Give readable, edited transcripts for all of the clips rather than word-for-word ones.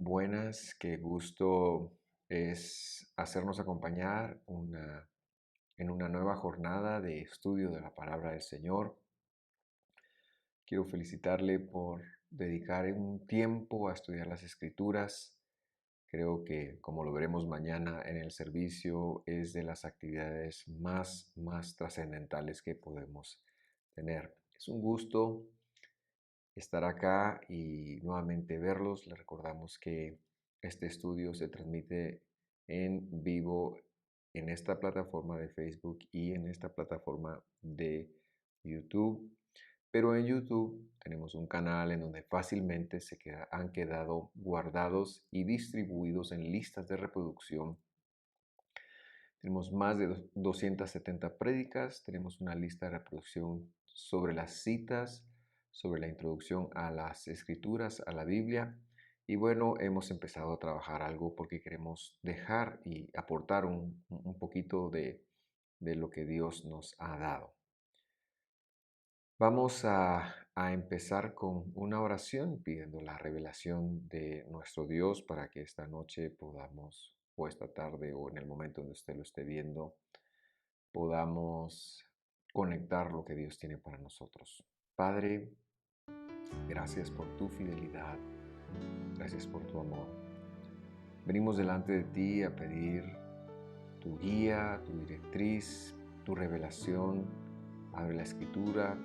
Buenas, qué gusto es hacernos acompañar en una nueva jornada de estudio de la palabra del Señor. Quiero felicitarle por dedicar un tiempo a estudiar las Escrituras. Creo que, como lo veremos mañana en el servicio, es de las actividades más trascendentales que podemos tener. Es un gusto estar acá y nuevamente verlos. Les recordamos que este estudio se transmite en vivo en esta plataforma de Facebook y en esta plataforma de YouTube. Pero en YouTube tenemos un canal en donde fácilmente han quedado guardados y distribuidos en listas de reproducción. Tenemos más de 270 prédicas, tenemos una lista de reproducción sobre las citas, sobre la introducción a las escrituras, a la Biblia. Y bueno, hemos empezado a trabajar algo porque queremos dejar y aportar un poquito de lo que Dios nos ha dado. Vamos a empezar con una oración pidiendo la revelación de nuestro Dios para que esta noche podamos, o esta tarde, o en el momento donde usted lo esté viendo, podamos conectar lo que Dios tiene para nosotros. Padre, gracias por tu fidelidad, gracias por tu amor. Venimos delante de ti a pedir tu guía, tu directriz, tu revelación. Abre la escritura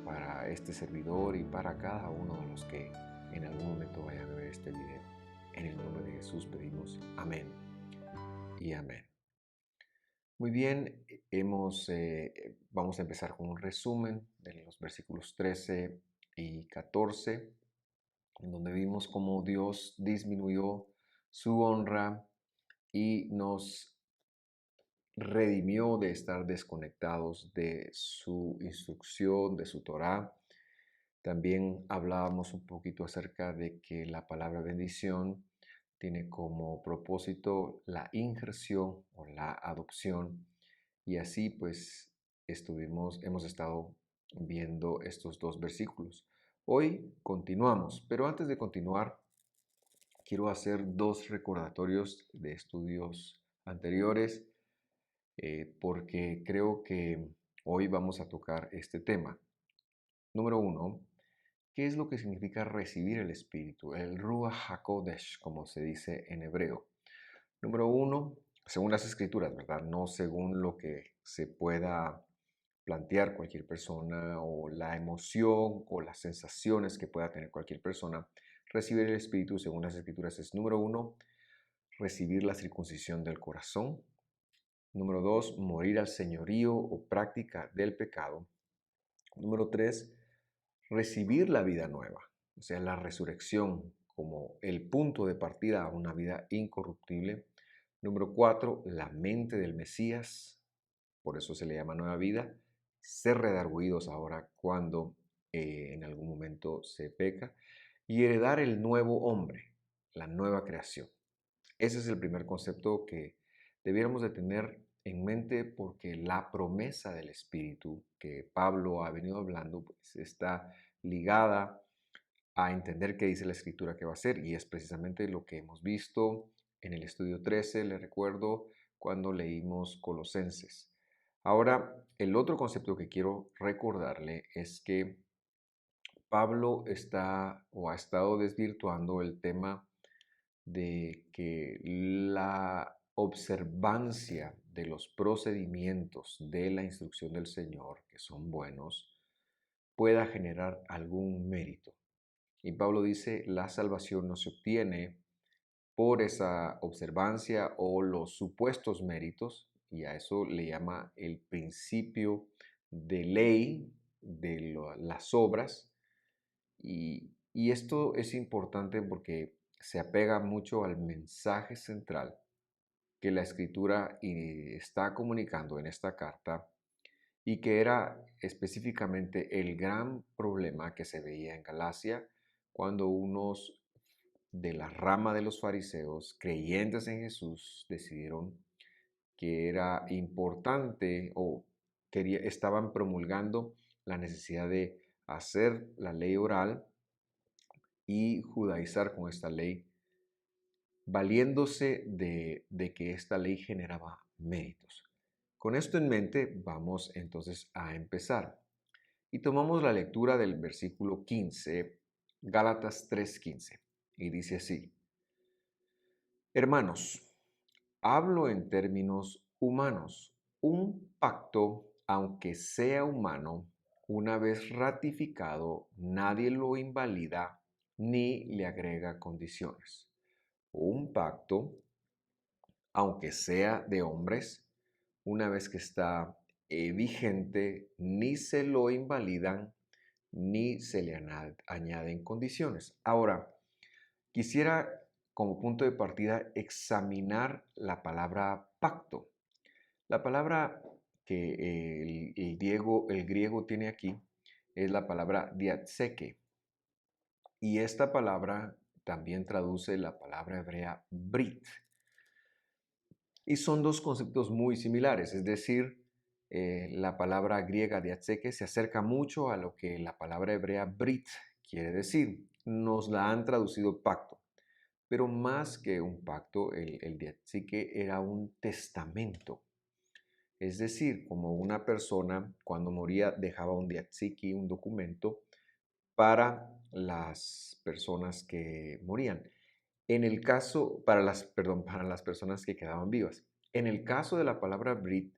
para este servidor y para cada uno de los que en algún momento vayan a ver este video. En el nombre de Jesús pedimos amén y amén. Muy bien, vamos a empezar con un resumen de los versículos 13 y 14, en donde vimos cómo Dios disminuyó su honra y nos redimió de estar desconectados de su instrucción, de su Torá. También hablábamos un poquito acerca de que la palabra bendición tiene como propósito la injerción o la adopción. Y así pues hemos estado viendo estos dos versículos. Hoy continuamos, pero antes de continuar, quiero hacer dos recordatorios de estudios anteriores porque creo que hoy vamos a tocar este tema. Número uno, ¿qué es lo que significa recibir el Espíritu? El Ruach HaKodesh, como se dice en hebreo. Número uno, según las Escrituras, ¿verdad? No según lo que se pueda plantear cualquier persona o la emoción o las sensaciones que pueda tener cualquier persona. Recibir el Espíritu, según las Escrituras, es número uno, recibir la circuncisión del corazón. Número dos, morir al señorío o práctica del pecado. Número tres, recibir la vida nueva, o sea, la resurrección como el punto de partida a una vida incorruptible. Número cuatro, la mente del Mesías, por eso se le llama nueva vida. Ser redarguidos ahora cuando en algún momento se peca. Y heredar el nuevo hombre, la nueva creación. Ese es el primer concepto que debiéramos de tener en mente porque la promesa del Espíritu que Pablo ha venido hablando pues, está ligada a entender qué dice la Escritura que va a ser y es precisamente lo que hemos visto en el estudio 13, le recuerdo, cuando leímos Colosenses. Ahora, el otro concepto que quiero recordarle es que Pablo está o ha estado desvirtuando el tema de que la observancia de los procedimientos de la instrucción del Señor, que son buenos, pueda generar algún mérito. Y Pablo dice, la salvación no se obtiene por esa observancia o los supuestos méritos, y a eso le llama el principio de ley de las obras, y esto es importante porque se apega mucho al mensaje central que la escritura está comunicando en esta carta y que era específicamente el gran problema que se veía en Galacia cuando unos de la rama de los fariseos creyentes en Jesús decidieron que era importante o estaban promulgando la necesidad de hacer la ley oral y judaizar con esta ley valiéndose de que esta ley generaba méritos. Con esto en mente, vamos entonces a empezar. Y tomamos la lectura del versículo 15, Gálatas 3:15, y dice así: Hermanos, hablo en términos humanos. Un pacto, aunque sea humano, una vez ratificado, nadie lo invalida ni le agrega condiciones. Un pacto, aunque sea de hombres, una vez que está vigente, ni se lo invalidan ni se le añaden condiciones. Ahora, quisiera como punto de partida examinar la palabra pacto. La palabra que el griego tiene aquí es la palabra diatseke, y esta palabra también traduce la palabra hebrea brit. Y son dos conceptos muy similares, es decir, la palabra griega diatseke se acerca mucho a lo que la palabra hebrea brit quiere decir. Nos la han traducido pacto, pero más que un pacto, el diatseke era un testamento. Es decir, como una persona cuando moría dejaba un diatsiki, un documento para las personas que morían. En el caso, para las personas que quedaban vivas. En el caso de la palabra Brit,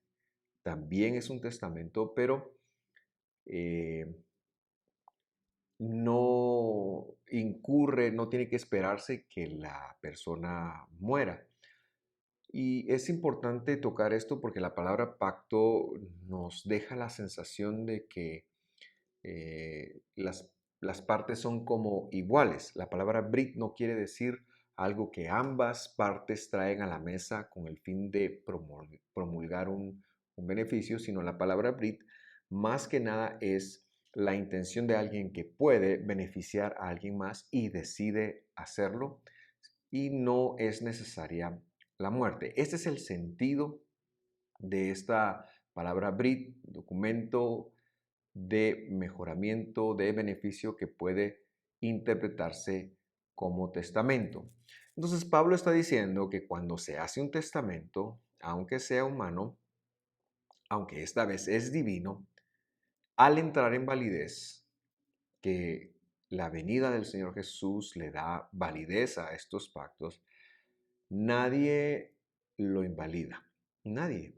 también es un testamento, pero eh, no incurre, no tiene que esperarse que la persona muera. Y es importante tocar esto porque la palabra pacto nos deja la sensación de que las partes son como iguales. La palabra Brit no quiere decir algo que ambas partes traen a la mesa con el fin de promulgar un beneficio, sino la palabra Brit más que nada es la intención de alguien que puede beneficiar a alguien más y decide hacerlo, y no es necesaria la muerte. Este es el sentido de esta palabra Brit, documento de mejoramiento, de beneficio que puede interpretarse como testamento. Entonces Pablo está diciendo que cuando se hace un testamento, aunque sea humano, aunque esta vez es divino, al entrar en validez, que la venida del Señor Jesús le da validez a estos pactos, nadie lo invalida, nadie,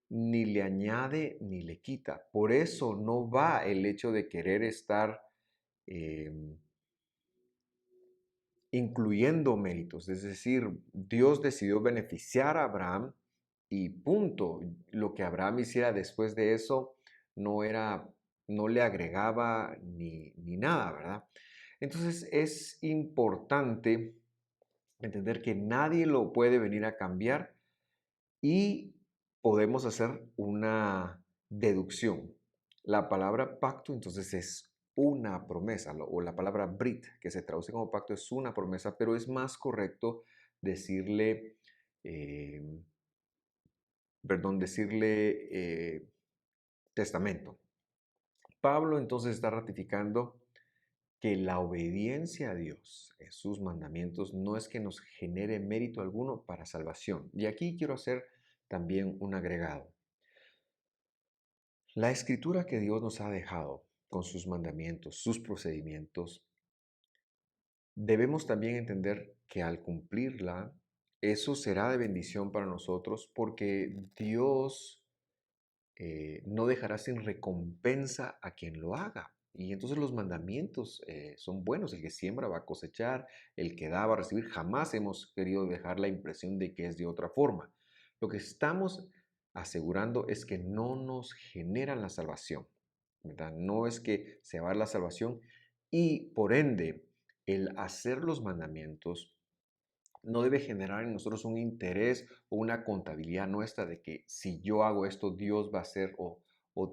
ni le añade ni le quita. Por eso no va el hecho de querer estar eh, incluyendo méritos. Es decir, Dios decidió beneficiar a Abraham y punto. Lo que Abraham hiciera después de eso no era, no le agregaba ni nada, ¿verdad? Entonces es importante entender que nadie lo puede venir a cambiar, y podemos hacer una deducción. La palabra pacto entonces es una promesa, o la palabra brit, que se traduce como pacto, es una promesa, pero es más correcto decirle, eh, testamento. Pablo entonces está ratificando que la obediencia a Dios en sus mandamientos no es que nos genere mérito alguno para salvación. Y aquí quiero hacer también un agregado. La escritura que Dios nos ha dejado con sus mandamientos, sus procedimientos, debemos también entender que al cumplirla, eso será de bendición para nosotros, porque Dios no dejará sin recompensa a quien lo haga. Y entonces los mandamientos son buenos. El que siembra va a cosechar, el que da va a recibir. Jamás hemos querido dejar la impresión de que es de otra forma. Lo que estamos asegurando es que no nos generan la salvación, ¿verdad? No es que se va a dar la salvación, y por ende el hacer los mandamientos no debe generar en nosotros un interés o una contabilidad nuestra de que si yo hago esto, Dios va a hacer o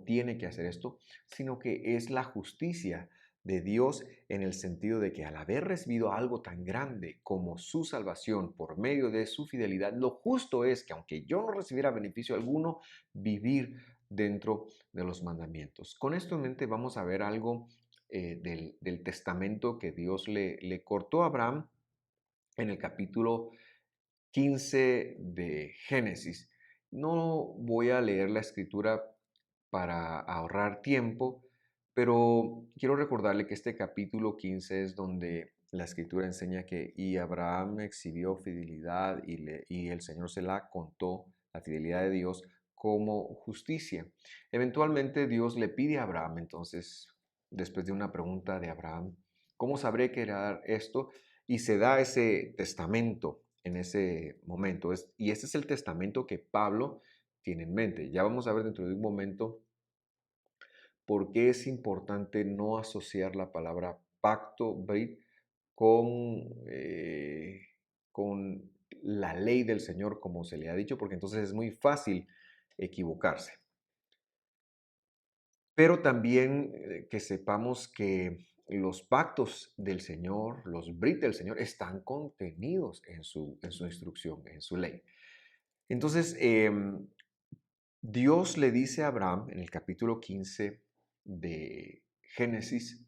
tiene que hacer esto, sino que es la justicia de Dios, en el sentido de que al haber recibido algo tan grande como su salvación por medio de su fidelidad, lo justo es que aunque yo no recibiera beneficio alguno, vivir dentro de los mandamientos. Con esto en mente vamos a ver algo del testamento que Dios le cortó a Abraham en el capítulo 15 de Génesis. No voy a leer la escritura para ahorrar tiempo, pero quiero recordarle que este capítulo 15 es donde la escritura enseña que y Abraham exhibió fidelidad y el Señor se la contó, la fidelidad de Dios, como justicia. Eventualmente Dios le pide a Abraham, entonces, después de una pregunta de Abraham, ¿cómo sabré que era esto? Y se da ese testamento en ese momento. Y ese es el testamento que Pablo tiene en mente. Ya vamos a ver dentro de un momento por qué es importante no asociar la palabra pacto, Brit, con, con la ley del Señor, como se le ha dicho, porque entonces es muy fácil equivocarse. Pero también que sepamos que los pactos del Señor, los Brit del Señor, están contenidos en su instrucción, en su ley. Entonces, Dios le dice a Abraham en el capítulo 15 de Génesis,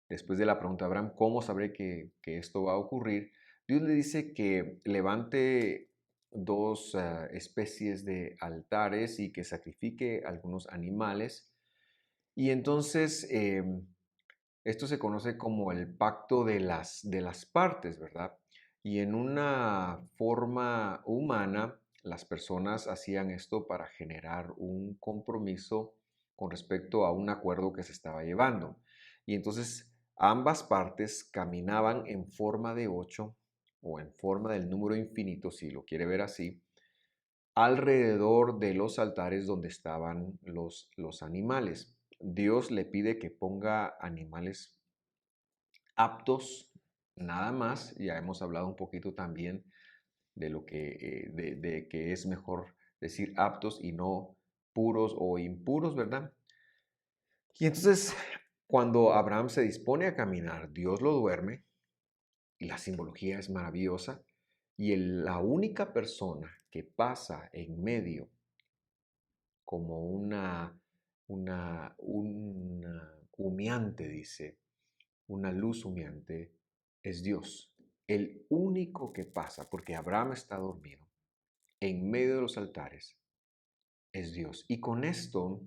después de la pregunta de Abraham, ¿cómo sabré que esto va a ocurrir? Dios le dice que levante dos especies de altares y que sacrifique algunos animales. Y entonces esto se conoce como el pacto de las partes, ¿verdad? Y en una forma humana, las personas hacían esto para generar un compromiso con respecto a un acuerdo que se estaba llevando. Y entonces ambas partes caminaban en forma de 8 o en forma del número infinito, si lo quiere ver así, alrededor de los altares donde estaban los animales. Dios le pide que ponga animales aptos, nada más. Ya hemos hablado un poquito también de lo de que es mejor decir aptos y no puros o impuros, ¿verdad? Y entonces, cuando Abraham se dispone a caminar, Dios lo duerme y la simbología es maravillosa. Y la única persona que pasa en medio como una humeante, dice, una luz humeante, es Dios. El único que pasa, porque Abraham está dormido, en medio de los altares, es Dios. Y con esto,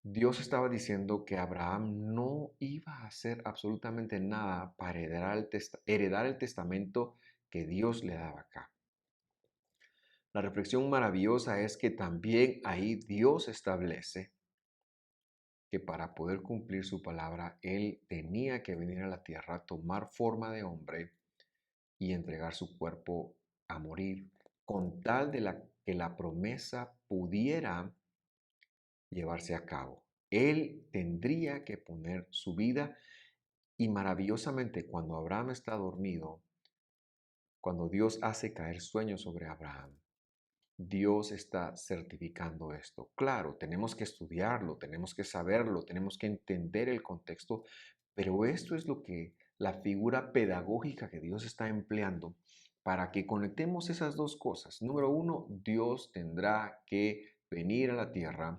Dios estaba diciendo que Abraham no iba a hacer absolutamente nada para heredar el testamento que Dios le daba acá. La reflexión maravillosa es que también ahí Dios establece que para poder cumplir su palabra, Él tenía que venir a la tierra, tomar forma de hombre y entregar su cuerpo a morir, con tal de que la promesa pudiera llevarse a cabo. Él tendría que poner su vida y maravillosamente cuando Abraham está dormido, cuando Dios hace caer sueño sobre Abraham, Dios está certificando esto. Claro, tenemos que estudiarlo, tenemos que saberlo, tenemos que entender el contexto, pero esto es lo que la figura pedagógica que Dios está empleando para que conectemos esas dos cosas. Número uno, Dios tendrá que venir a la tierra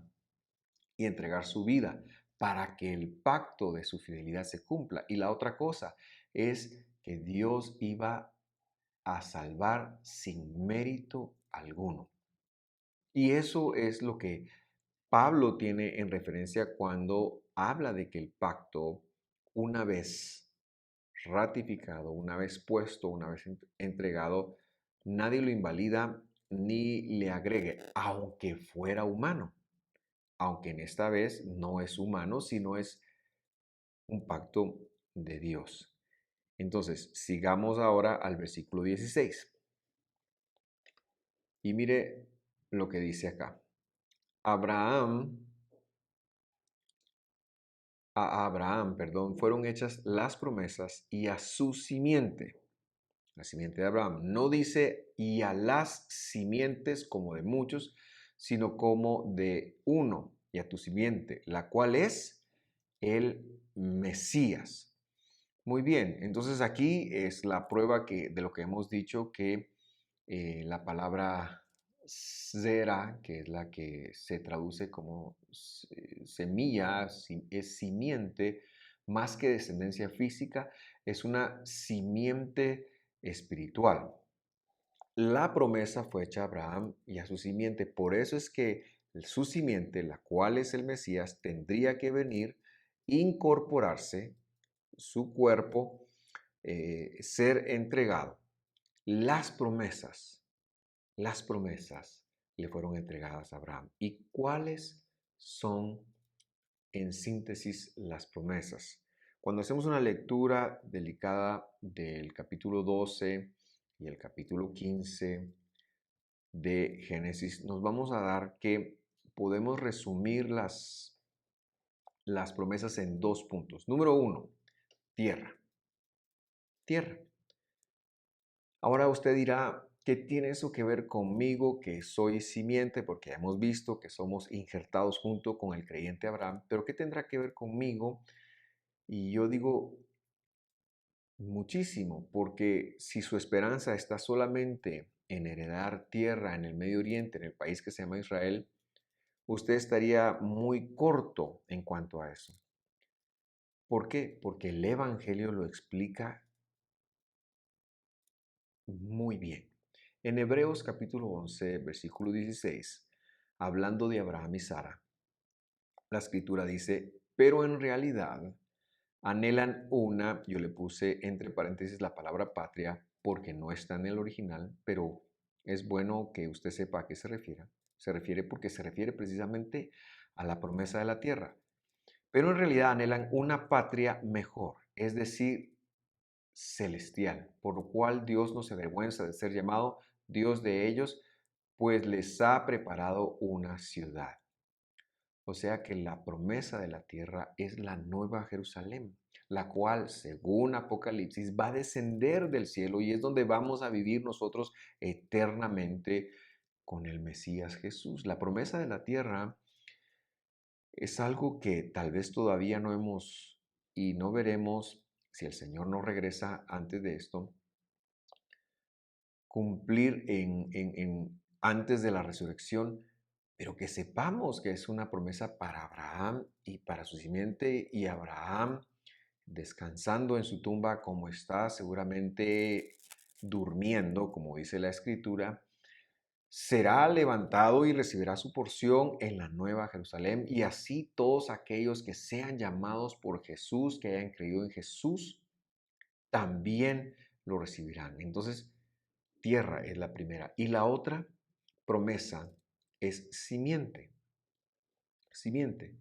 y entregar su vida para que el pacto de su fidelidad se cumpla. Y la otra cosa es que Dios iba a salvar sin mérito alguno. Y eso es lo que Pablo tiene en referencia cuando habla de que el pacto, una vez ratificado, una vez puesto, una vez entregado, nadie lo invalida ni le agregue, aunque fuera humano, aunque en esta vez no es humano, sino es un pacto de Dios. Entonces, sigamos ahora al versículo 16. Y mire lo que dice acá. Abraham a Abraham, perdón, fueron hechas las promesas y a su simiente, la simiente de Abraham. No dice y a las simientes como de muchos, sino como de uno y a tu simiente, la cual es el Mesías. Muy bien, entonces aquí es la prueba de lo que hemos dicho que la palabra zera, que es la que se traduce como semilla, es simiente, más que descendencia física, es una simiente espiritual. La promesa fue hecha a Abraham y a su simiente. Por eso es que su simiente, la cual es el Mesías, tendría que venir, incorporarse, su cuerpo, ser entregado. Las promesas, las promesas le fueron entregadas a Abraham. ¿Y cuáles son, en síntesis, las promesas? Cuando hacemos una lectura delicada del capítulo 12 y el capítulo 15 de Génesis, nos vamos a dar que podemos resumir las promesas en dos puntos. Número uno, tierra. Tierra. Ahora usted dirá, ¿qué tiene eso que ver conmigo que soy simiente? Porque ya hemos visto que somos injertados junto con el creyente Abraham, pero ¿qué tendrá que ver conmigo? Y yo digo muchísimo, porque si su esperanza está solamente en heredar tierra en el Medio Oriente, en el país que se llama Israel, usted estaría muy corto en cuanto a eso. ¿Por qué? Porque el Evangelio lo explica muy bien. En Hebreos capítulo 11, versículo 16, hablando de Abraham y Sara, la escritura dice, pero en realidad anhelan una, yo le puse entre paréntesis la palabra patria porque no está en el original, pero es bueno que usted sepa a qué se refiere. Se refiere porque se refiere precisamente a la promesa de la tierra. Pero en realidad anhelan una patria mejor, es decir, celestial, por lo cual Dios no se avergüenza de ser llamado Dios de ellos, pues les ha preparado una ciudad. O sea que la promesa de la tierra es la nueva Jerusalén, la cual, según Apocalipsis, va a descender del cielo y es donde vamos a vivir nosotros eternamente con el Mesías Jesús. La promesa de la tierra es algo que tal vez todavía no hemos y no veremos si el Señor no regresa antes de esto, cumplir antes de la resurrección, pero que sepamos que es una promesa para Abraham y para su simiente, y Abraham descansando en su tumba como está, seguramente durmiendo, como dice la escritura, será levantado y recibirá su porción en la nueva Jerusalén, y así todos aquellos que sean llamados por Jesús, que hayan creído en Jesús, también lo recibirán. Entonces, tierra es la primera. Y la otra promesa es simiente. Simiente.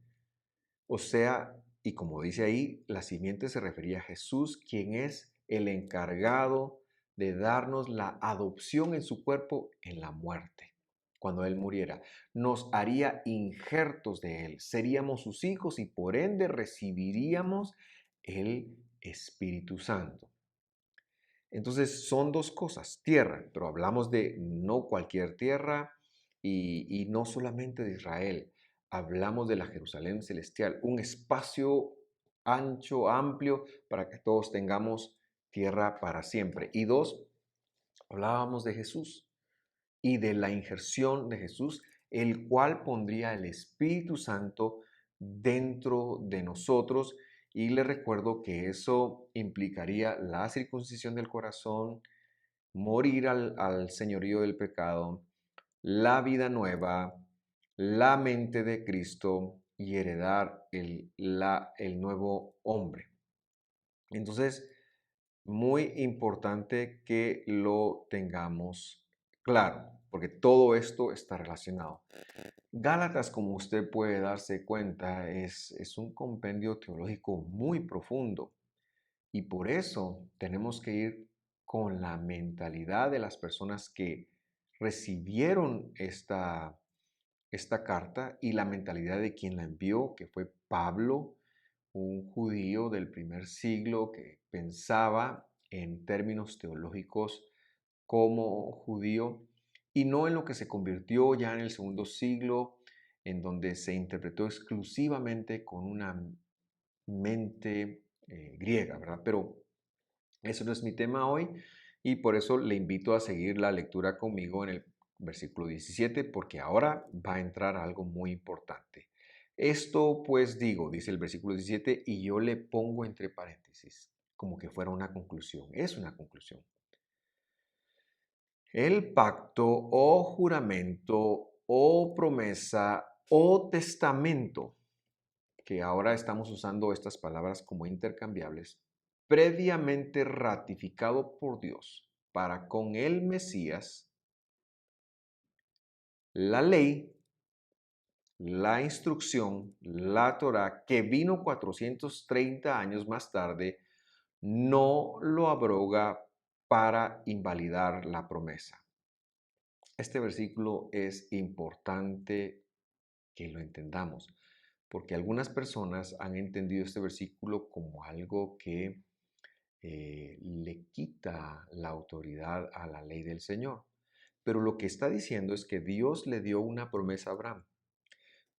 O sea, y como dice ahí, la simiente se refería a Jesús, quien es el encargado de darnos la adopción en su cuerpo en la muerte. Cuando Él muriera, nos haría injertos de Él, seríamos sus hijos y por ende recibiríamos el Espíritu Santo. Entonces son dos cosas, tierra, pero hablamos de no cualquier tierra y no solamente de Israel, hablamos de la Jerusalén celestial, un espacio ancho, amplio, para que todos tengamos tierra para siempre. Y dos, hablábamos de Jesús y de la injerción de Jesús, el cual pondría el Espíritu Santo dentro de nosotros. Y le recuerdo que eso implicaría la circuncisión del corazón, morir al señorío del pecado, la vida nueva, la mente de Cristo y heredar el nuevo hombre. Entonces, muy importante que lo tengamos claro, porque todo esto está relacionado. Gálatas, como usted puede darse cuenta, es un compendio teológico muy profundo y por eso tenemos que ir con la mentalidad de las personas que recibieron esta carta y la mentalidad de quien la envió, que fue Pablo, un judío del primer siglo que pensaba en términos teológicos como judío y no en lo que se convirtió ya en el segundo siglo, en donde se interpretó exclusivamente con una mente griega, ¿verdad? Pero eso no es mi tema hoy y por eso le invito a seguir la lectura conmigo en el versículo 17 porque ahora va a entrar algo muy importante. Esto pues digo, dice el versículo 17, y yo le pongo entre paréntesis, como que fuera una conclusión. Es una conclusión. El pacto o juramento o promesa o testamento, que ahora estamos usando estas palabras como intercambiables, previamente ratificado por Dios para con el Mesías, la ley, la instrucción, la Torá, que vino 430 años más tarde, no lo abroga para invalidar la promesa. Este versículo es importante que lo entendamos, porque algunas personas han entendido este versículo como algo que le quita la autoridad a la ley del Señor. Pero lo que está diciendo es que Dios le dio una promesa a Abraham.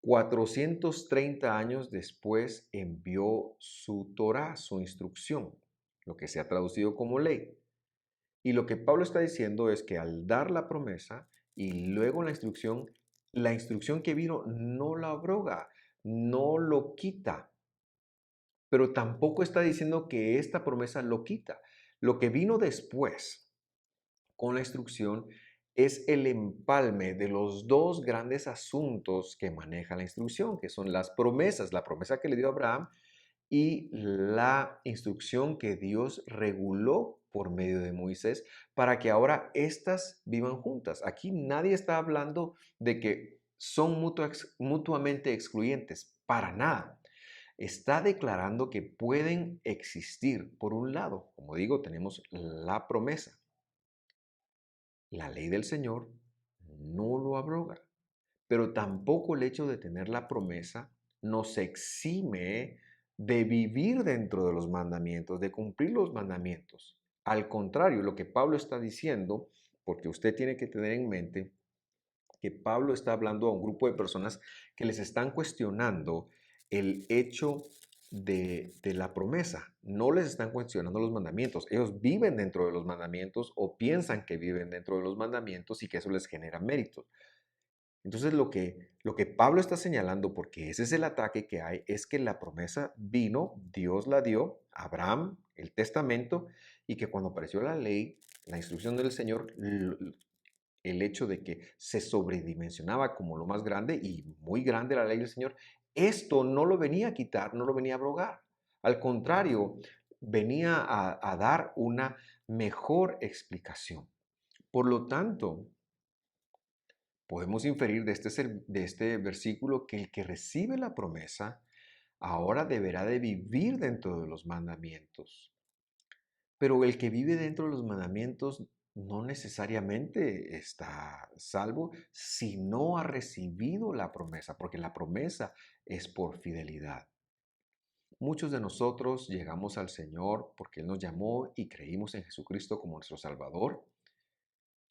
430 años después envió su Torá, su instrucción, lo que se ha traducido como ley. Y lo que Pablo está diciendo es que al dar la promesa y luego la instrucción que vino no la abroga, no lo quita, pero tampoco está diciendo que esta promesa lo quita. Lo que vino después con la instrucción es el empalme de los dos grandes asuntos que maneja la instrucción, que son las promesas, la promesa que le dio a Abraham y la instrucción que Dios reguló por medio de Moisés para que ahora éstas vivan juntas. Aquí nadie está hablando de que son mutuamente excluyentes, para nada. Está declarando que pueden existir. Por un lado, como digo, tenemos la promesa. La ley del Señor no lo abroga, pero tampoco el hecho de tener la promesa nos exime de vivir dentro de los mandamientos, de cumplir los mandamientos. Al contrario, lo que Pablo está diciendo, porque usted tiene que tener en mente que Pablo está hablando a un grupo de personas que les están cuestionando el hecho de la promesa. No les están cuestionando los mandamientos. Ellos viven dentro de los mandamientos o piensan que viven dentro de los mandamientos y que eso les genera méritos. Entonces lo que Pablo está señalando, porque ese es el ataque que hay, es que la promesa vino, Dios la dio, Abraham, el testamento, y que cuando apareció la ley, la instrucción del Señor, el hecho de que se sobredimensionaba como lo más grande y muy grande la ley del Señor, esto no lo venía a quitar, no lo venía a abrogar. Al contrario, venía a dar una mejor explicación. Por lo tanto, podemos inferir de este versículo que el que recibe la promesa ahora deberá de vivir dentro de los mandamientos. Pero el que vive dentro de los mandamientos no necesariamente está salvo si no ha recibido la promesa, porque la promesa es por fidelidad. Muchos de nosotros llegamos al Señor porque Él nos llamó y creímos en Jesucristo como nuestro Salvador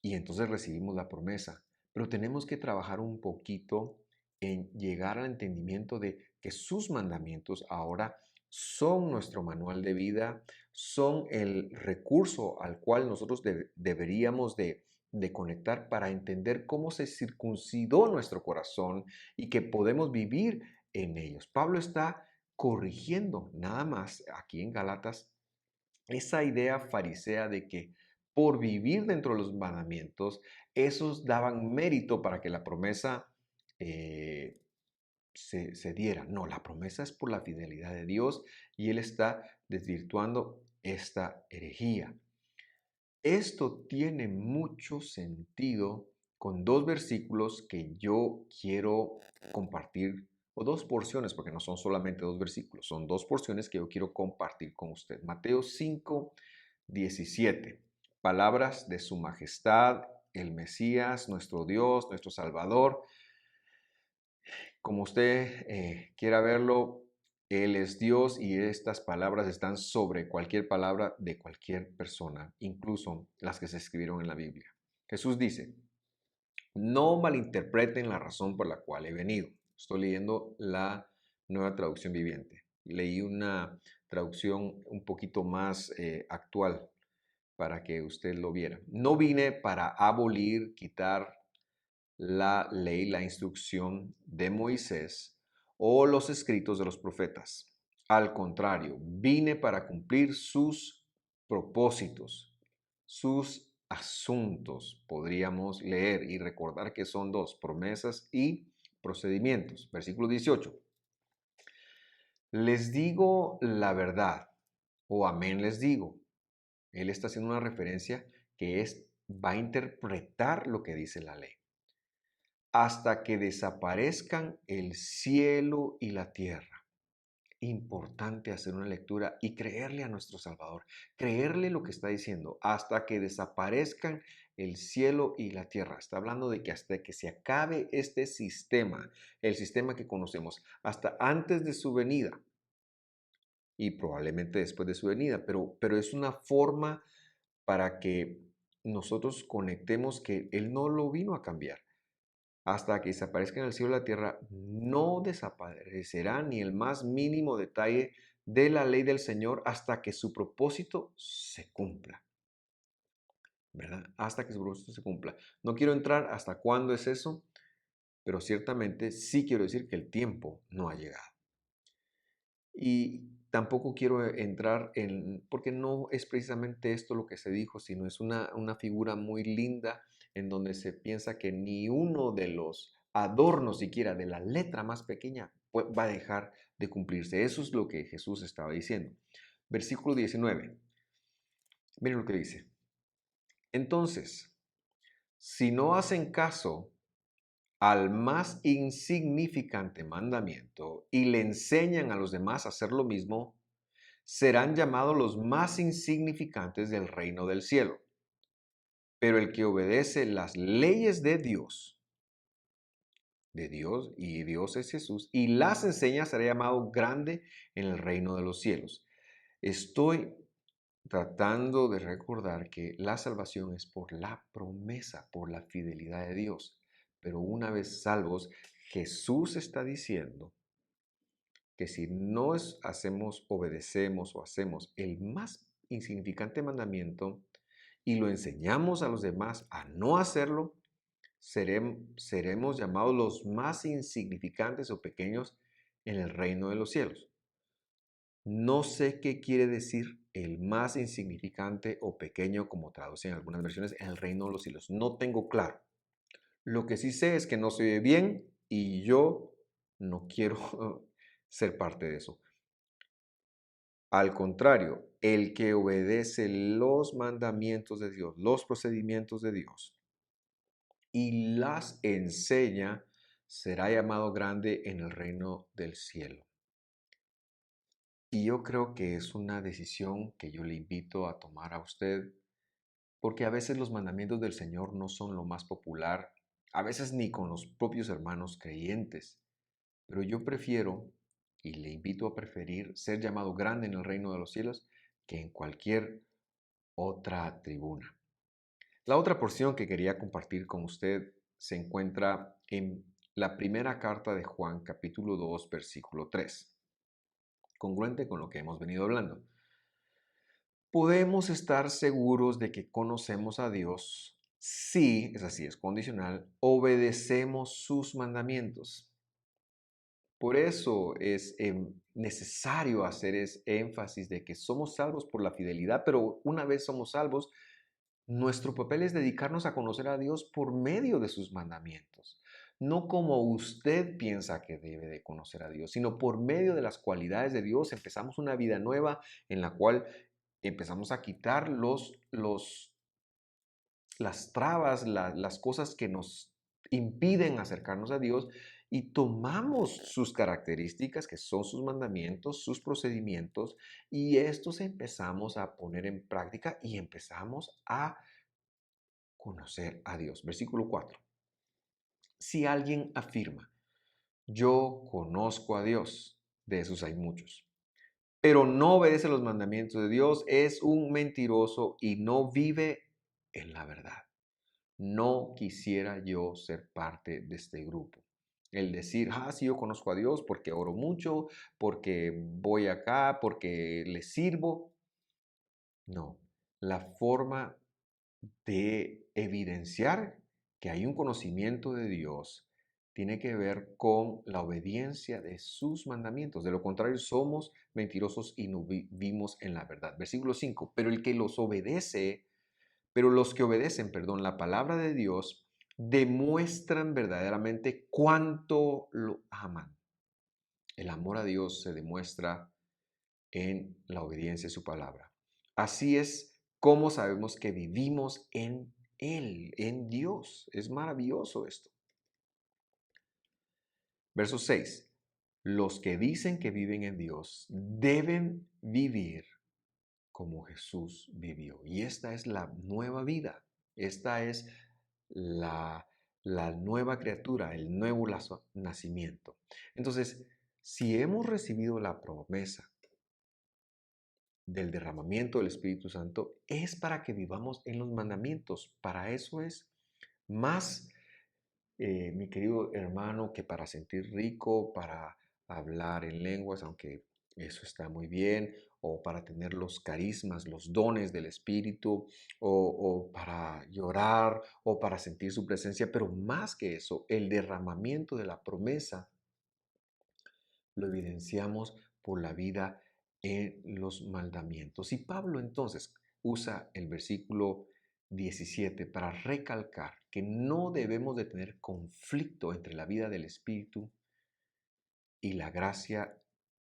y entonces recibimos la promesa. Pero tenemos que trabajar un poquito en llegar al entendimiento de que sus mandamientos ahora son nuestro manual de vida, son el recurso al cual nosotros deberíamos de conectar para entender cómo se circuncidó nuestro corazón y que podemos vivir en ellos. Pablo está corrigiendo nada más aquí en Gálatas esa idea farisea de que por vivir dentro de los mandamientos, esos daban mérito para que la promesa eh, se diera. No, la promesa es por la fidelidad de Dios y Él está desvirtuando esta herejía. Esto tiene mucho sentido con dos versículos que yo quiero compartir, o dos porciones, porque no son solamente dos versículos, son dos porciones que yo quiero compartir con usted. Mateo 5, 17. Palabras de su majestad, el Mesías, nuestro Dios, nuestro Salvador. Como usted quiera verlo, Él es Dios y estas palabras están sobre cualquier palabra de cualquier persona, incluso las que se escribieron en la Biblia. Jesús dice, no malinterpreten la razón por la cual he venido. Estoy leyendo la nueva traducción viviente. Leí una traducción un poquito más actual para que usted lo viera. No vine para abolir, quitar la ley, la instrucción de Moisés o los escritos de los profetas. Al contrario, vine para cumplir sus propósitos, sus asuntos. Podríamos leer y recordar que son dos: promesas y procedimientos. Versículo 18. Les digo la verdad, o amén les digo. Él está haciendo una referencia que va a interpretar lo que dice la ley. Hasta que desaparezcan el cielo y la tierra. Importante hacer una lectura y creerle a nuestro Salvador, creerle lo que está diciendo, hasta que desaparezcan el cielo y la tierra. Está hablando de que hasta que se acabe este sistema, el sistema que conocemos, hasta antes de su venida y probablemente después de su venida, pero es una forma para que nosotros conectemos que Él no lo vino a cambiar. Hasta que desaparezcan el cielo y la tierra, no desaparecerá ni el más mínimo detalle de la ley del Señor hasta que su propósito se cumpla. ¿Verdad? Hasta que su propósito se cumpla. No quiero entrar hasta cuándo es eso, pero ciertamente sí quiero decir que el tiempo no ha llegado. Y tampoco quiero entrar porque no es precisamente esto lo que se dijo, sino es una figura muy linda en donde se piensa que ni uno de los adornos siquiera de la letra más pequeña va a dejar de cumplirse. Eso es lo que Jesús estaba diciendo. Versículo 19. Miren lo que dice. Entonces, si no hacen caso al más insignificante mandamiento y le enseñan a los demás a hacer lo mismo, serán llamados los más insignificantes del reino del cielo. Pero el que obedece las leyes de Dios, y Dios es Jesús, y las enseña, será llamado grande en el reino de los cielos. Estoy tratando de recordar que la salvación es por la promesa, por la fidelidad de Dios. Pero una vez salvos, Jesús está diciendo que si no obedecemos o hacemos el más insignificante mandamiento y lo enseñamos a los demás a no hacerlo, seremos llamados los más insignificantes o pequeños en el reino de los cielos. No sé qué quiere decir el más insignificante o pequeño, como traducen algunas versiones, en el reino de los cielos. No tengo claro. Lo que sí sé es que no se ve bien y yo no quiero ser parte de eso. Al contrario, el que obedece los mandamientos de Dios, los procedimientos de Dios, y las enseña, será llamado grande en el reino del cielo. Y yo creo que es una decisión que yo le invito a tomar a usted, porque a veces los mandamientos del Señor no son lo más popular, a veces ni con los propios hermanos creyentes, pero yo prefiero, y le invito a preferir, ser llamado grande en el reino de los cielos que en cualquier otra tribuna. La otra porción que quería compartir con usted se encuentra en la primera carta de Juan, capítulo 2, versículo 3, congruente con lo que hemos venido hablando. Podemos estar seguros de que conocemos a Dios si, es así, es condicional, obedecemos sus mandamientos. Por eso es necesario hacer énfasis de que somos salvos por la fidelidad, pero una vez somos salvos, nuestro papel es dedicarnos a conocer a Dios por medio de sus mandamientos. No como usted piensa que debe de conocer a Dios, sino por medio de las cualidades de Dios empezamos una vida nueva en la cual empezamos a quitar las trabas, las cosas que nos impiden acercarnos a Dios y tomamos sus características, que son sus mandamientos, sus procedimientos, y estos empezamos a poner en práctica y empezamos a conocer a Dios. Versículo 4. Si alguien afirma, yo conozco a Dios, de esos hay muchos, pero no obedece los mandamientos de Dios, es un mentiroso y no vive en la verdad. No quisiera yo ser parte de este grupo. El decir, sí, yo conozco a Dios porque oro mucho, porque voy acá, porque le sirvo. No, la forma de evidenciar que hay un conocimiento de Dios tiene que ver con la obediencia de sus mandamientos. De lo contrario, somos mentirosos y no vivimos en la verdad. Versículo 5. Pero los que obedecen, perdón, la palabra de Dios, demuestran verdaderamente cuánto lo aman. El amor a Dios se demuestra en la obediencia a su palabra. Así es como sabemos que vivimos en Él, en Dios. Es maravilloso esto. Verso 6. Los que dicen que viven en Dios deben vivir como Jesús vivió. Y esta es la nueva vida. Esta es la nueva criatura, el nuevo nacimiento. Entonces, si hemos recibido la promesa del derramamiento del Espíritu Santo, es para que vivamos en los mandamientos. Para eso es más, mi querido hermano, que para sentir rico, para hablar en lenguas, aunque eso está muy bien, o para tener los carismas, los dones del Espíritu, o para llorar, o para sentir su presencia, pero más que eso, el derramamiento de la promesa lo evidenciamos por la vida en los mandamientos. Y Pablo entonces usa el versículo 17 para recalcar que no debemos de tener conflicto entre la vida del Espíritu y la gracia,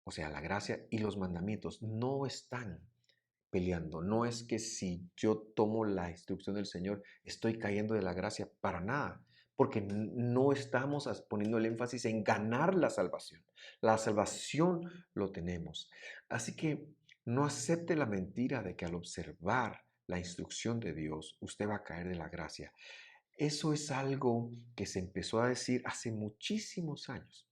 o sea, la gracia y los mandamientos no están peleando. No es que si yo tomo la instrucción del Señor, estoy cayendo de la gracia para nada, porque no estamos poniendo el énfasis en ganar la salvación. La salvación lo tenemos. Así que no acepte la mentira de que al observar la instrucción de Dios, usted va a caer de la gracia. Eso es algo que se empezó a decir hace muchísimos años.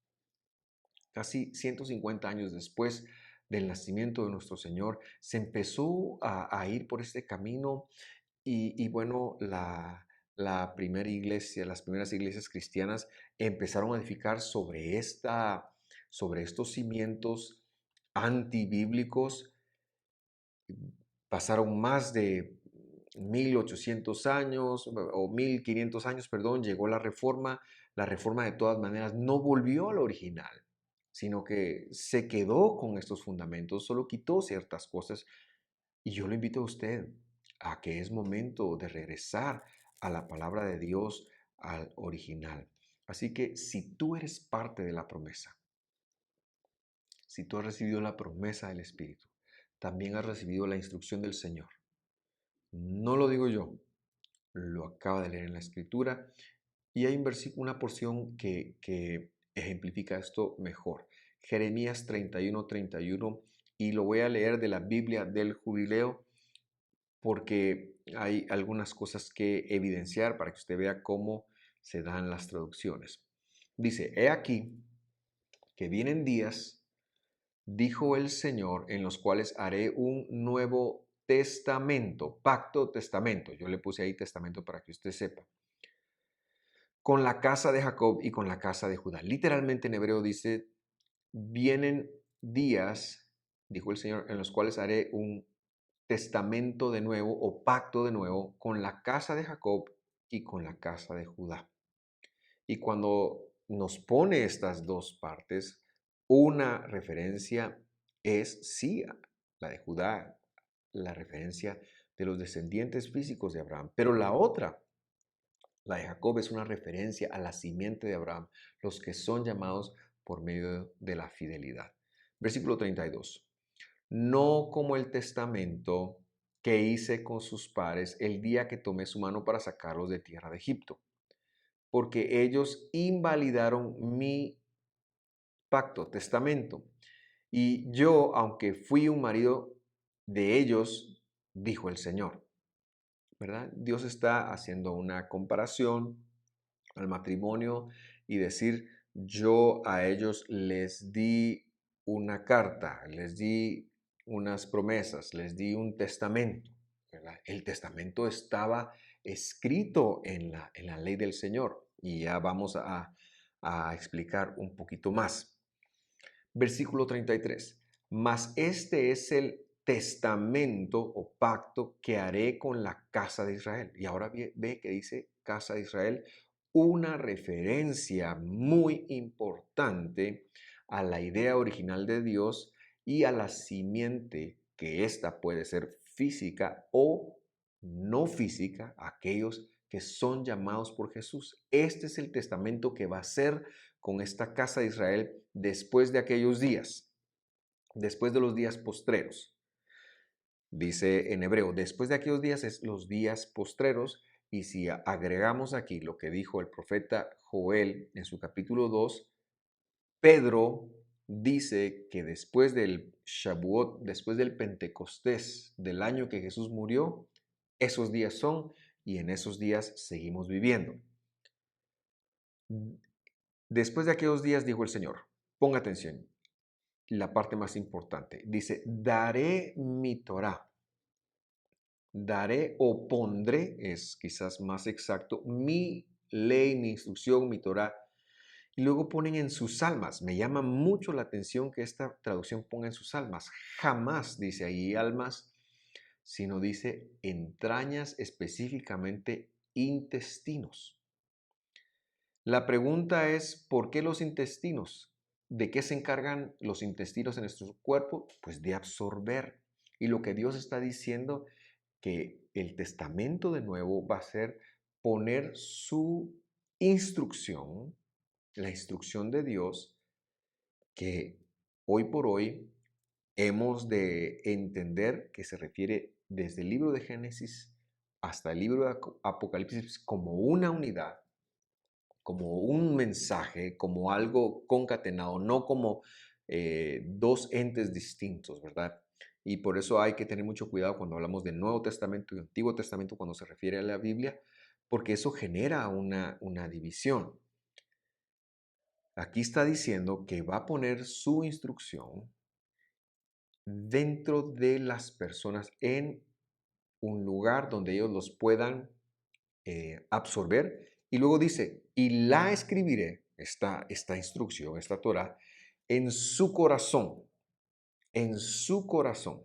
Casi 150 años después del nacimiento de nuestro Señor, se empezó a ir por este camino y bueno, la primera iglesia, las primeras iglesias cristianas empezaron a edificar sobre estos cimientos antibíblicos. Pasaron más de 1800 años o 1500 años, perdón, llegó la reforma. La reforma de todas maneras no volvió al original, sino que se quedó con estos fundamentos, solo quitó ciertas cosas. Y yo lo invito a usted a que es momento de regresar a la palabra de Dios, al original. Así que si tú eres parte de la promesa, si tú has recibido la promesa del Espíritu, también has recibido la instrucción del Señor. No lo digo yo, lo acaba de leer en la Escritura y hay una porción que ejemplifica esto mejor. Jeremías 31:31 y lo voy a leer de la Biblia del Jubileo porque hay algunas cosas que evidenciar para que usted vea cómo se dan las traducciones. Dice, he aquí que vienen días, dijo el Señor, en los cuales haré un nuevo testamento, pacto, testamento. Yo le puse ahí testamento para que usted sepa. Con la casa de Jacob y con la casa de Judá. Literalmente en hebreo dice, vienen días, dijo el Señor, en los cuales haré un testamento de nuevo o pacto de nuevo con la casa de Jacob y con la casa de Judá. Y cuando nos pone estas dos partes, una referencia es, sí, la de Judá, la referencia de los descendientes físicos de Abraham, pero la otra, la de Jacob, es una referencia a la simiente de Abraham, los que son llamados por medio de la fidelidad. Versículo 32. No como el testamento que hice con sus padres el día que tomé su mano para sacarlos de tierra de Egipto, porque ellos invalidaron mi pacto, testamento. Y yo, aunque fui un marido de ellos, dijo el Señor. ¿Verdad? Dios está haciendo una comparación al matrimonio y decir, yo a ellos les di una carta, les di unas promesas, les di un testamento. ¿Verdad? El testamento estaba escrito en la ley del Señor y ya vamos a explicar un poquito más. Versículo 33. Mas este es el testamento o pacto que haré con la casa de Israel. Y ahora ve que dice casa de Israel una referencia muy importante a la idea original de Dios y a la simiente, que ésta puede ser física o no física, aquellos que son llamados por Jesús. Este es el testamento que va a ser con esta casa de Israel después de aquellos días, después de los días postreros. Dice en hebreo, después de aquellos días es los días postreros, y si agregamos aquí lo que dijo el profeta Joel en su capítulo 2, Pedro dice que después del Shavuot, después del Pentecostés, del año que Jesús murió, esos días son, y en esos días seguimos viviendo. Después de aquellos días, dijo el Señor, ponga atención, la parte más importante, dice, daré mi Torá. Daré o pondré, es quizás más exacto, mi ley, mi instrucción, mi Torá. Y luego ponen en sus almas. Me llama mucho la atención que esta traducción ponga en sus almas. Jamás dice ahí almas, sino dice entrañas, específicamente intestinos. La pregunta es, ¿por qué los intestinos? ¿De qué se encargan los intestinos en nuestro cuerpo? Pues de absorber. Y lo que Dios está diciendo, que el testamento de nuevo va a ser poner su instrucción, la instrucción de Dios, que hoy por hoy hemos de entender que se refiere desde el libro de Génesis hasta el libro de Apocalipsis como una unidad, como un mensaje, como algo concatenado, no como dos entes distintos, ¿verdad? Y por eso hay que tener mucho cuidado cuando hablamos del Nuevo Testamento y Antiguo Testamento cuando se refiere a la Biblia, porque eso genera una división. Aquí está diciendo que va a poner su instrucción dentro de las personas en un lugar donde ellos los puedan absorber. Y luego dice, y la escribiré, esta instrucción, esta Torah, en su corazón, en su corazón.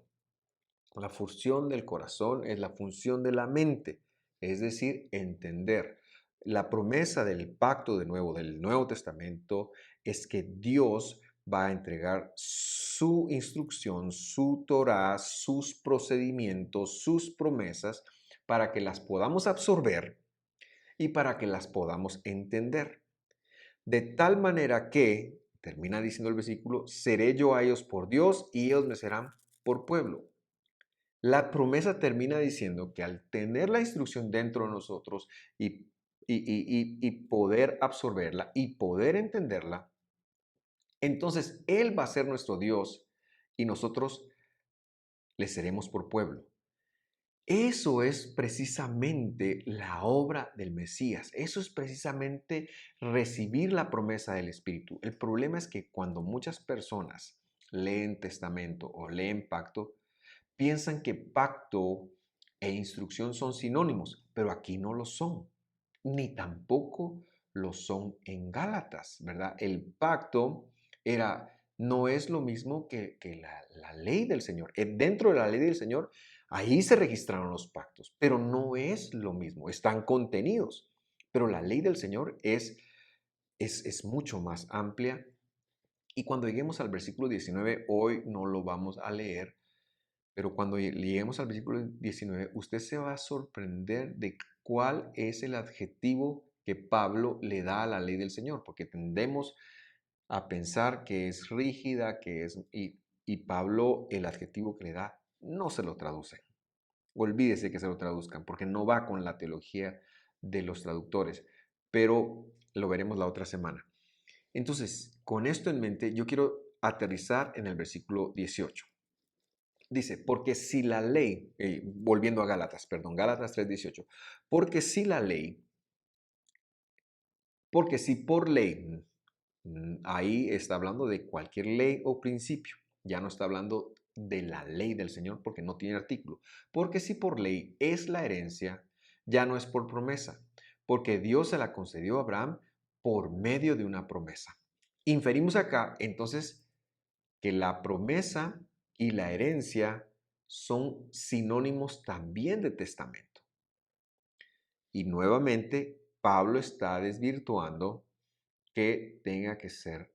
La función del corazón es la función de la mente, es decir, entender. La promesa del pacto de nuevo, del Nuevo Testamento, es que Dios va a entregar su instrucción, su Torah, sus procedimientos, sus promesas, para que las podamos absorber y para que las podamos entender. De tal manera que, termina diciendo el versículo, seré yo a ellos por Dios y ellos me serán por pueblo. La promesa termina diciendo que al tener la instrucción dentro de nosotros y poder absorberla y poder entenderla, entonces Él va a ser nuestro Dios y nosotros le seremos por pueblo. Eso es precisamente la obra del Mesías. Eso es precisamente recibir la promesa del Espíritu. El problema es que cuando muchas personas leen testamento o leen pacto, piensan que pacto e instrucción son sinónimos, pero aquí no lo son, ni tampoco lo son en Gálatas, ¿verdad? El pacto no es lo mismo que la ley del Señor. Dentro de la ley del Señor, ahí se registraron los pactos, pero no es lo mismo, están contenidos. Pero la ley del Señor es mucho más amplia. Y cuando lleguemos al versículo 19, hoy no lo vamos a leer, pero cuando lleguemos al versículo 19, usted se va a sorprender de cuál es el adjetivo que Pablo le da a la ley del Señor, porque tendemos a pensar que es rígida, y Pablo el adjetivo que le da no se lo traduce. Olvídese que se lo traduzcan, porque no va con la teología de los traductores, pero lo veremos la otra semana. Entonces, con esto en mente, yo quiero aterrizar en el versículo 18. Dice, porque si la ley, volviendo a Gálatas, perdón, Gálatas 3:18, porque si la ley, porque si por ley, ahí está hablando de cualquier ley o principio, ya no está hablando de la ley del Señor porque no tiene artículo, porque si por ley es la herencia, ya no es por promesa, porque Dios se la concedió a Abraham por medio de una promesa. Inferimos acá entonces que la promesa y la herencia son sinónimos también de testamento. Y nuevamente Pablo está desvirtuando que tenga que ser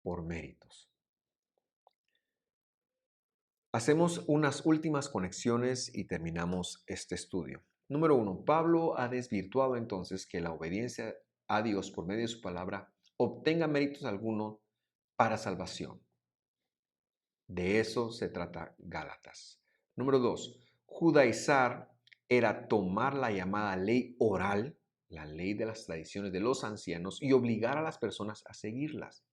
por méritos. Hacemos unas últimas conexiones y terminamos este estudio. Número 1. Pablo ha desvirtuado entonces que la obediencia a Dios por medio de su palabra obtenga méritos alguno para salvación. De eso se trata Gálatas. Número 2. Judaizar era tomar la llamada ley oral, la ley de las tradiciones de los ancianos, y obligar a las personas a seguirlas,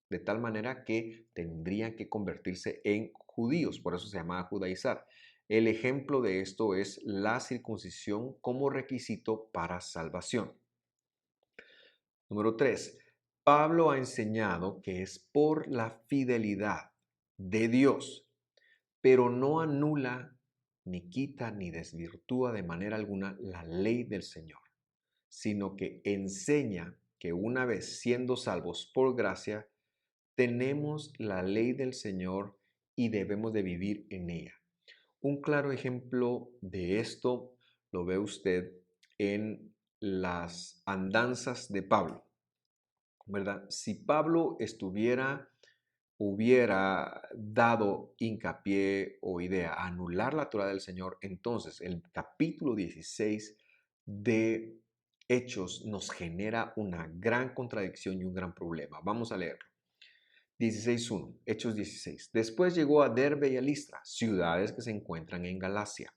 de tal manera que tendrían que convertirse en judíos, por eso se llamaba judaizar. El ejemplo de esto es la circuncisión como requisito para salvación. Número 3. Pablo ha enseñado que es por la fidelidad de Dios, pero no anula, ni quita, ni desvirtúa de manera alguna la ley del Señor, sino que enseña que una vez siendo salvos por gracia, tenemos la ley del Señor y debemos de vivir en ella. Un claro ejemplo de esto lo ve usted en las andanzas de Pablo, ¿verdad? Si Pablo hubiera dado hincapié o idea a anular la Torah del Señor, entonces el capítulo 16 de Hechos nos genera una gran contradicción y un gran problema. Vamos a leerlo. 16.1, Hechos 16. Después llegó a Derbe y a Listra, ciudades que se encuentran en Galacia.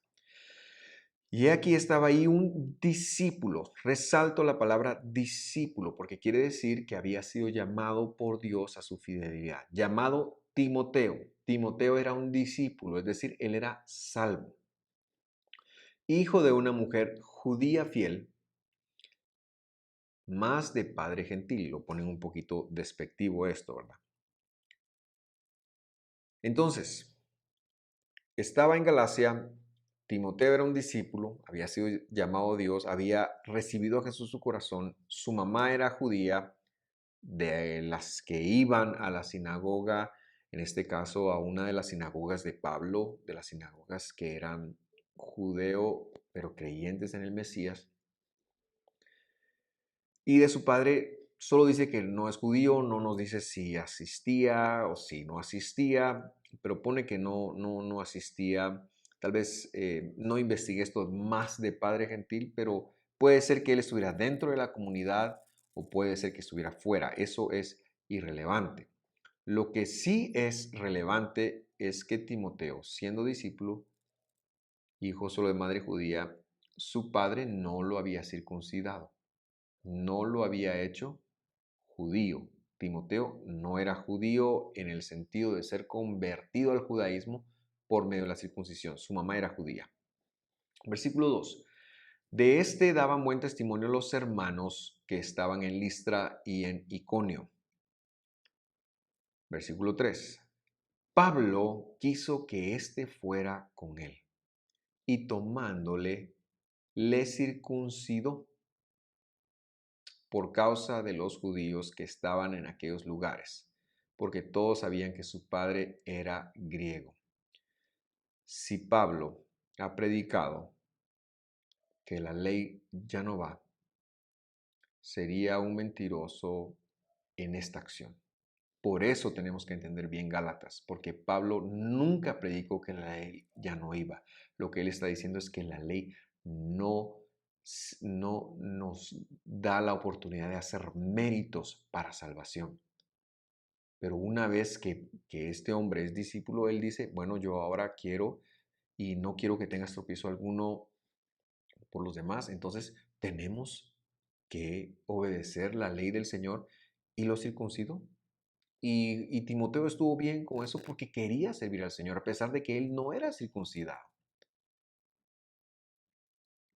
Y aquí estaba ahí un discípulo. Resalto la palabra discípulo porque quiere decir que había sido llamado por Dios a su fidelidad. Llamado Timoteo. Timoteo era un discípulo, es decir, él era salvo. Hijo de una mujer judía fiel, más de padre gentil. Lo ponen un poquito despectivo esto, ¿verdad? Entonces, estaba en Galacia, Timoteo era un discípulo, había sido llamado a Dios, había recibido a Jesús en su corazón, su mamá era judía, de las que iban a la sinagoga, en este caso a una de las sinagogas de Pablo, de las sinagogas que eran judeo, pero creyentes en el Mesías. Y de su padre solo dice que no es judío, no nos dice si asistía o si no asistía, pero pone que no asistía. Tal vez no investigué esto más de padre gentil, pero puede ser que él estuviera dentro de la comunidad o puede ser que estuviera fuera. Eso es irrelevante. Lo que sí es relevante es que Timoteo, siendo discípulo, hijo solo de madre judía, su padre no lo había circuncidado, no lo había hecho judío. Timoteo no era judío en el sentido de ser convertido al judaísmo por medio de la circuncisión. Su mamá era judía. Versículo 2. De este daban buen testimonio los hermanos que estaban en Listra y en Iconio. Versículo 3. Pablo quiso que éste fuera con él y tomándole, le circuncidó por causa de los judíos que estaban en aquellos lugares, porque todos sabían que su padre era griego. Si Pablo ha predicado que la ley ya no va, sería un mentiroso en esta acción. Por eso tenemos que entender bien Gálatas, porque Pablo nunca predicó que la ley ya no iba. Lo que él está diciendo es que la ley no, no nos da la oportunidad de hacer méritos para salvación. Pero una vez que este hombre es discípulo, él dice, bueno, yo ahora quiero y no quiero que tengas tropiezo alguno por los demás. Entonces tenemos que obedecer la ley del Señor y lo circuncidó. Y Timoteo estuvo bien con eso porque quería servir al Señor, a pesar de que él no era circuncidado.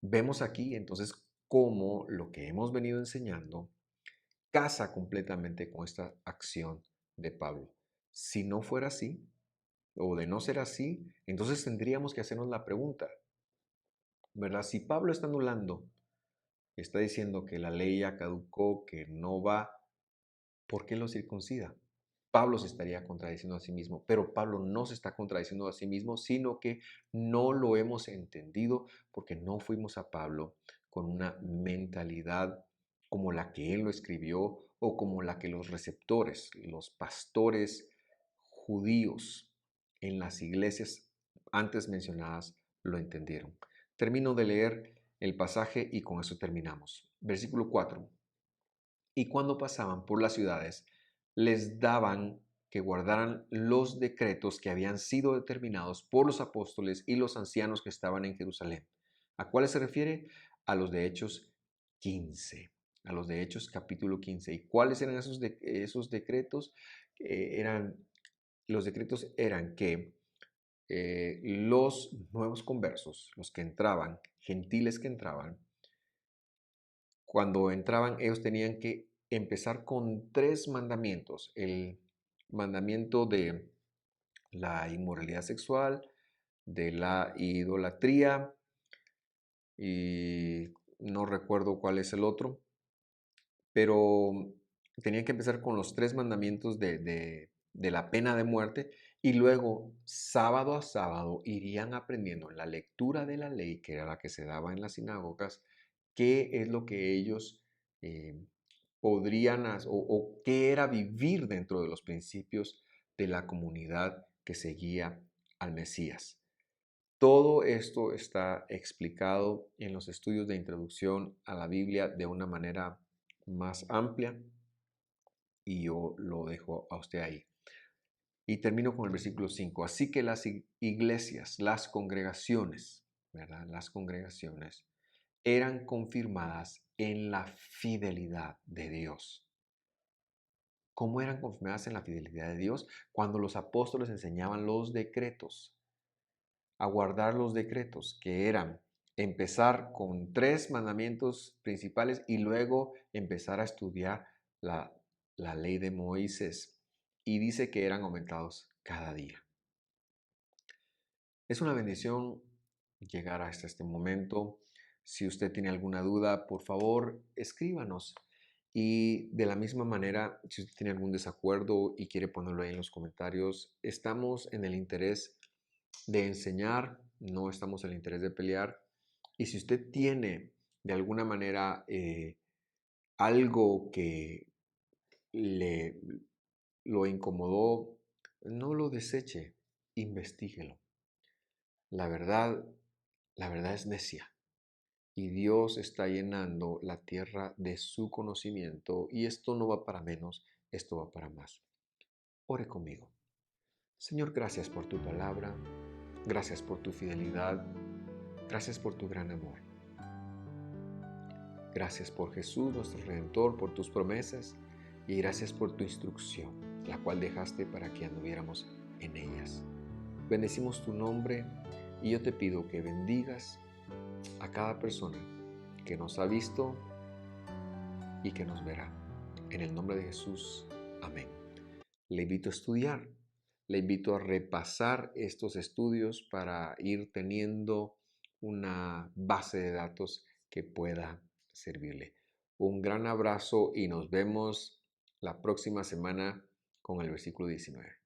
Vemos aquí entonces cómo lo que hemos venido enseñando casa completamente con esta acción de Pablo. Si no fuera así, o de no ser así, entonces tendríamos que hacernos la pregunta, ¿verdad? Si Pablo está anulando, está diciendo que la ley ya caducó, que no va, ¿por qué lo circuncida? Pablo se estaría contradiciendo a sí mismo, pero Pablo no se está contradiciendo a sí mismo, sino que no lo hemos entendido porque no fuimos a Pablo con una mentalidad como la que él lo escribió o como la que los receptores, los pastores judíos en las iglesias antes mencionadas lo entendieron. Termino de leer el pasaje y con eso terminamos. Versículo 4. Y cuando pasaban por las ciudades, les daban que guardaran los decretos que habían sido determinados por los apóstoles y los ancianos que estaban en Jerusalén. ¿A cuáles se refiere? A los de Hechos 15, a los de Hechos capítulo 15. ¿Y cuáles eran esos decretos? Los decretos eran que los nuevos conversos, los que entraban, gentiles que entraban, cuando entraban ellos tenían que empezar con 3 mandamientos. El mandamiento de la inmoralidad sexual, de la idolatría y no recuerdo cuál es el otro, pero tenían que empezar con los 3 mandamientos de la pena de muerte y luego sábado a sábado irían aprendiendo en la lectura de la ley, que era la que se daba en las sinagogas, qué es lo que ellos eh, podrían o qué era vivir dentro de los principios de la comunidad que seguía al Mesías. Todo esto está explicado en los estudios de introducción a la Biblia de una manera más amplia y yo lo dejo a usted ahí. Y termino con el versículo 5. Así que las iglesias, las congregaciones, ¿verdad? Las congregaciones eran confirmadas en la fidelidad de Dios. ¿Cómo eran confirmadas en la fidelidad de Dios? Cuando los apóstoles enseñaban los decretos, a guardar los decretos, que eran empezar con 3 mandamientos principales y luego empezar a estudiar la ley de Moisés. Y dice que eran aumentados cada día. Es una bendición llegar hasta este momento. Si usted tiene alguna duda, por favor, escríbanos. Y de la misma manera, si usted tiene algún desacuerdo y quiere ponerlo ahí en los comentarios, estamos en el interés de enseñar, no estamos en el interés de pelear. Y si usted tiene de alguna manera algo que le lo incomodó, no lo deseche, investíguelo. La verdad, la verdad es necia. Y Dios está llenando la tierra de su conocimiento y esto no va para menos, esto va para más. Ore conmigo. Señor, gracias por tu palabra, gracias por tu fidelidad, gracias por tu gran amor. Gracias por Jesús, nuestro Redentor, por tus promesas y gracias por tu instrucción, la cual dejaste para que anduviéramos en ellas. Bendecimos tu nombre y yo te pido que bendigas a cada persona que nos ha visto y que nos verá. En el nombre de Jesús, amén. Le invito a estudiar, le invito a repasar estos estudios para ir teniendo una base de datos que pueda servirle. Un gran abrazo y nos vemos la próxima semana con el versículo 19.